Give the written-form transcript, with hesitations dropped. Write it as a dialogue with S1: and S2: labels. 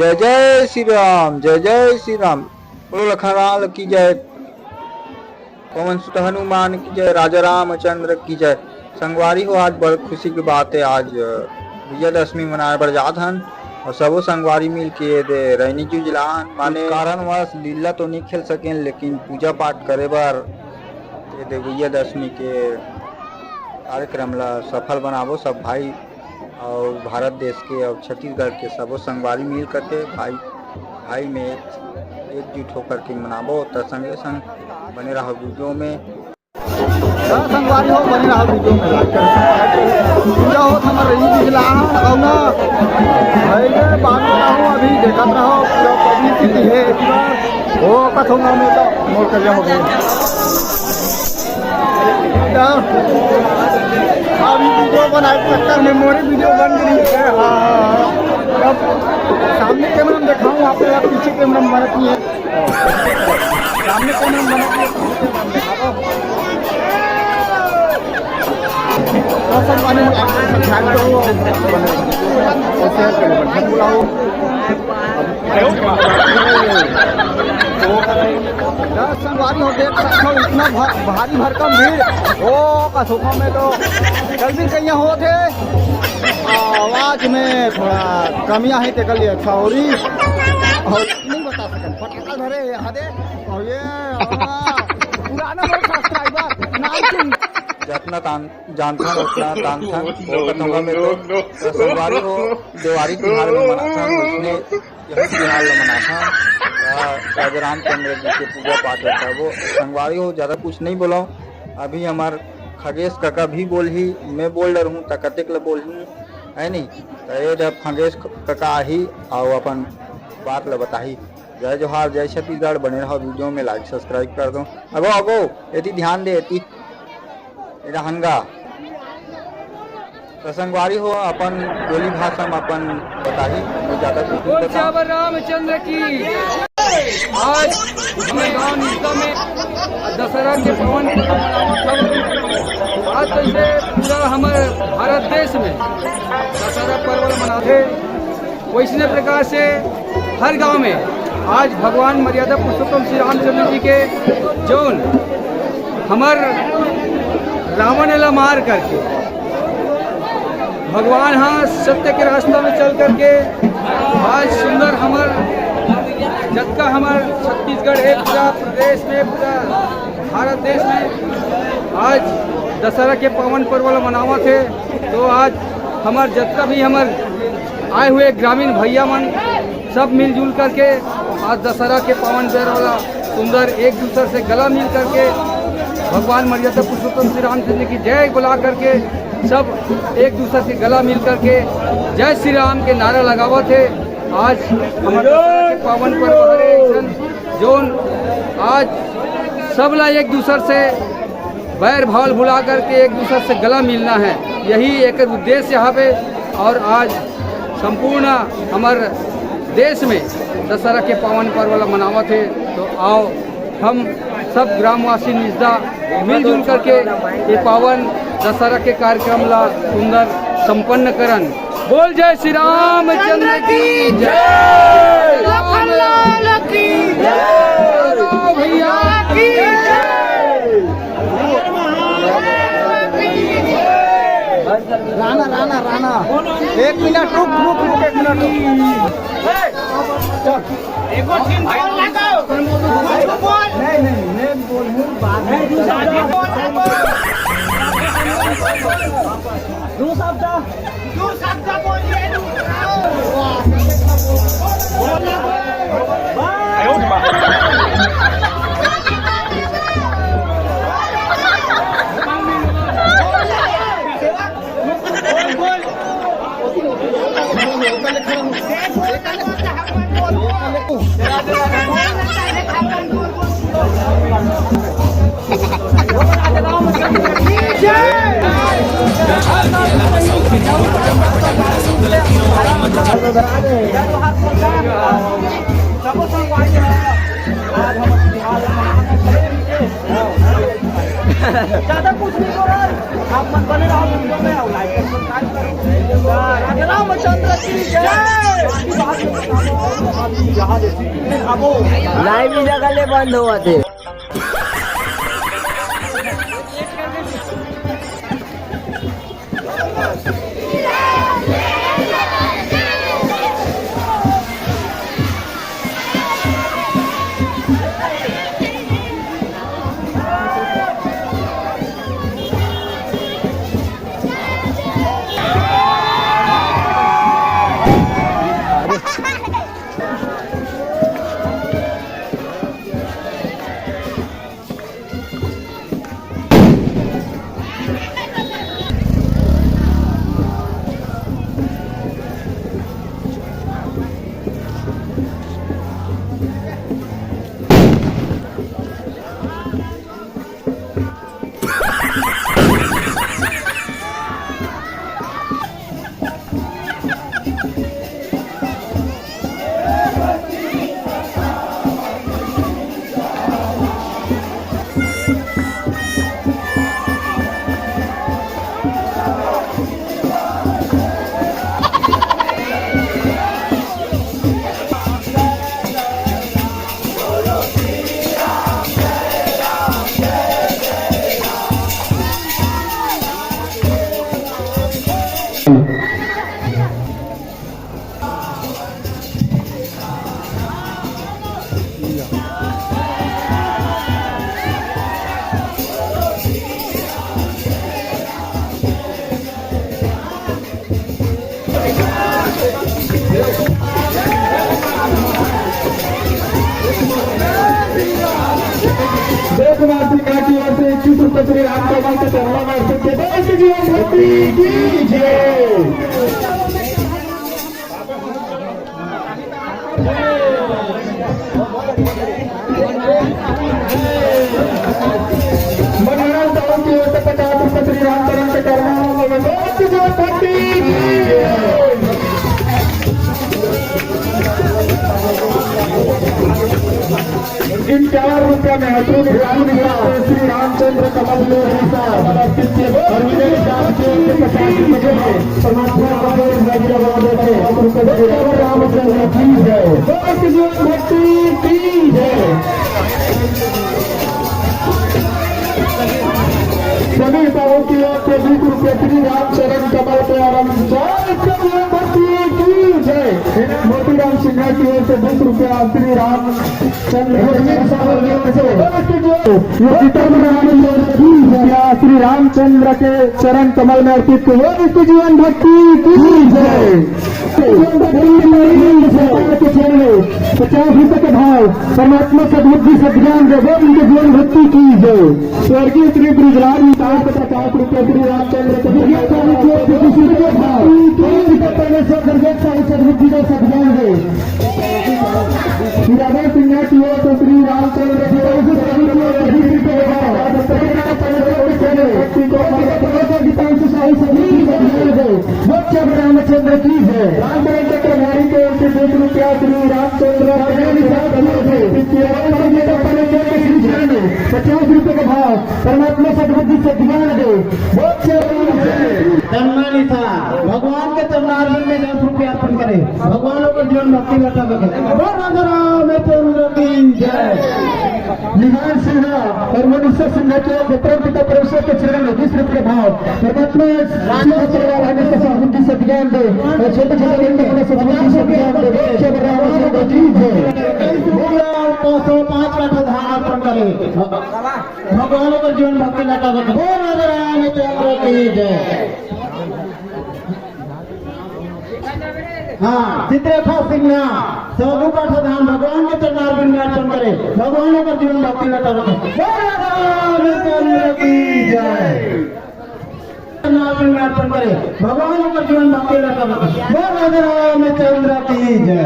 S1: जय जय श्री राम, जय जय श्री राम। बोलो लखनलाल की जय, पवन सुत हनुमान की जय, राजा रामचंद्र की जय। संगवारी हो, आज बड़ी खुशी की बात है। आज विजयदशमी मनाए बर जात हन और सबो संगवारी मिल के दे रैनी जुजलान माने कारणवश लीला तो नहीं खेल सकें, लेकिन पूजा पाठ करे बर दे विजयदशमी के कार्यक्रम ला सफल बनाबो सब भाई और भारत देश के और छत्तीसगढ़ के सबो संगवारी मिल करके भाई भाई में एकजुट होकर के मनाबो। तो संगे संग बने रहो वीडियो में,
S2: संगवारी हो बने रहो वीडियो में लाइक कर पूजा हो हमारे रही बिजला लगाओ ना पहले बात बताऊं अभी देखत रहो पूरा पब्लिसिटी है एक बार वो कथोंगा में तो मोर कर हो गया अभी वीडियो बनाए चक्कर में मोरी वीडियो बन गई है। अब सामने कैमरा में दिखाऊं आप लोग, पीछे कैमरा में बनती है, सामने कैमरा में बनती संगवारी हो देख सकते हो इतना भारी भरकम भीड़ ओ कथोखा में तो कल भी कहीं होते आवाज में थोड़ा कमियां है तो लिए अच्छा हो रही और नहीं बता सकते फटाखा धरे हदे और ये पुराना बहुत सब्सक्राइबर नाम
S1: जितना जानथन उतना तानथन वो कथोंगा में तो संगवारी हो दिवाली त्योहार में मनाथन, उसने यही त्योहार में मनाथन राजा रामचंद्र जी के पूजा पाठ होता है। वो संगवारी हो ज़्यादा कुछ नहीं बोला। अभी हमार खगेश काका भी बोल ही, मैं बोल रहा हूँ तकतिक बोल ही है नहीं तो ये जब खगेश काका ही और अपन बात ला बताही। जय जोहार, जय छत्तीसगढ़। बने रहो वीडियो में, लाइक सब्सक्राइब कर दो। अगो अगो यदि ध्यान दे यदि हंगा तो संगवारी हो अपन बोली भाषा में अपन बताही ज्यादा
S3: बोल रामचंद्र की। आज हमें गाँव निस्ता में दशहरा के पवन आज से पूरा हमारे भारत देश में दशहरा पर्व मनाते, वैसने प्रकार से हर गांव में आज भगवान मर्यादा पुरुषोत्तम श्री रामचंद्र जी के जौन हमार रावण ला मार करके भगवान हाँ सत्य के रास्ता में चल करके आज सुंदर हमार जबका हमार छत्तीसगढ़ है पूरा प्रदेश में पूरा भारत देश में आज दशहरा के पावन पर्व मनावा थे। तो आज हमार जितना भी हमार आए हुए ग्रामीण भैया मन सब मिलजुल करके आज दशहरा के पावन पर्व वाला सुंदर एक दूसरे से गला मिल करके भगवान मर्यादा पुरुषोत्तम श्री रामचंद्र की जय बुला करके सब एक दूसरे से गला मिल करके जय श्री राम के नारा लगावा थे। आज हमारे पावन पर्व जोन आज सब ला एक दूसरे से बैर भाव भुला करके एक दूसरे से गला मिलना है, यही एक उद्देश्य यहाँ पे। और आज संपूर्ण हमारे देश में दशहरा के पावन पर्व मनावा थे। तो आओ हम सब ग्रामवासी निजदा मिलजुल करके ये पावन दशहरा के कार्यक्रम ला सुंदर संपन्न करन। बोल जय श्री रामचंद्र की जय, लखनलाल की जय, भैया की जय।
S2: राना राना राना एक मिनट रुक रुक रुक एक मिनट नहीं बोल दो शब्द बोलिए ज्यादा कुछ नहीं करो, आप मन बने रहो वीडियो में और लाइक सब्सक्राइब करो। रामचंद्र की जय।
S4: लाइव जगह बंद हुआ थे।
S5: इन 4 रुपया में श्री रामचंद्र कमल और विजय साहब के 50 रुपये परमात्मा रामचंद्र की जय, भक्ति की जय। सभी साहब की ओर से 20 रुपये श्री रामचरण कमल के आरंभ भक्ति की जय। मोतीराम सिन्हा की ओर से 20 रुपया श्री रामचंद्र श्री रामचंद्र के चरण कमल में अर्पित वो विष्णु जीवन भक्ति की जय। 50 रुपये के भाव परमात्मा सदबुद्धि सद्ज्ञान दे वो उनके जीवन भक्ति की जय। स्वर्गीय श्री ब्रिजराज 50 रुपये श्री रामचंद्र सदबुद्धि का सद्ज्ञान दे। राधा सिन्हा की ओर से श्री रामचंद्र रामचंद्र की है। रामचंद्र के नारी के ओर से 20 रुपया श्री रामचंद्र 50 रुपये का भाव परमात्मा सदबुद्धि सद्ज्ञान दे। सम्मानित था भगवान के चरणार्जन में 10 रुपया अर्पण करे। भगवानों को जीवन भक्ति लता रामचंद्र की जय। निहार सिन्हा और मनुष्य सिन्हा के विक्रम पिता परमेश्वर के चरण में 20 रुपये भाव परमात्मा सदबुद्धि सद्ज्ञान दे और छोटे छोटे सदबुद्धि सद्ज्ञान दे। 5 लाख धान अर्पण करे। भगवानों को जीवन भक्ति लता रामचंद्र की जय। हाँ, चित्रेखा सिन्हा 100 काठ धान भगवान के चरणार्जन में अर्पण करे। भगवानों का जीवन भक्ति लता रामचंद्र की जय। चरणार्जन में अर्पण करे। भगवानों का जीवन भक्ति लता रामचंद्र की जय।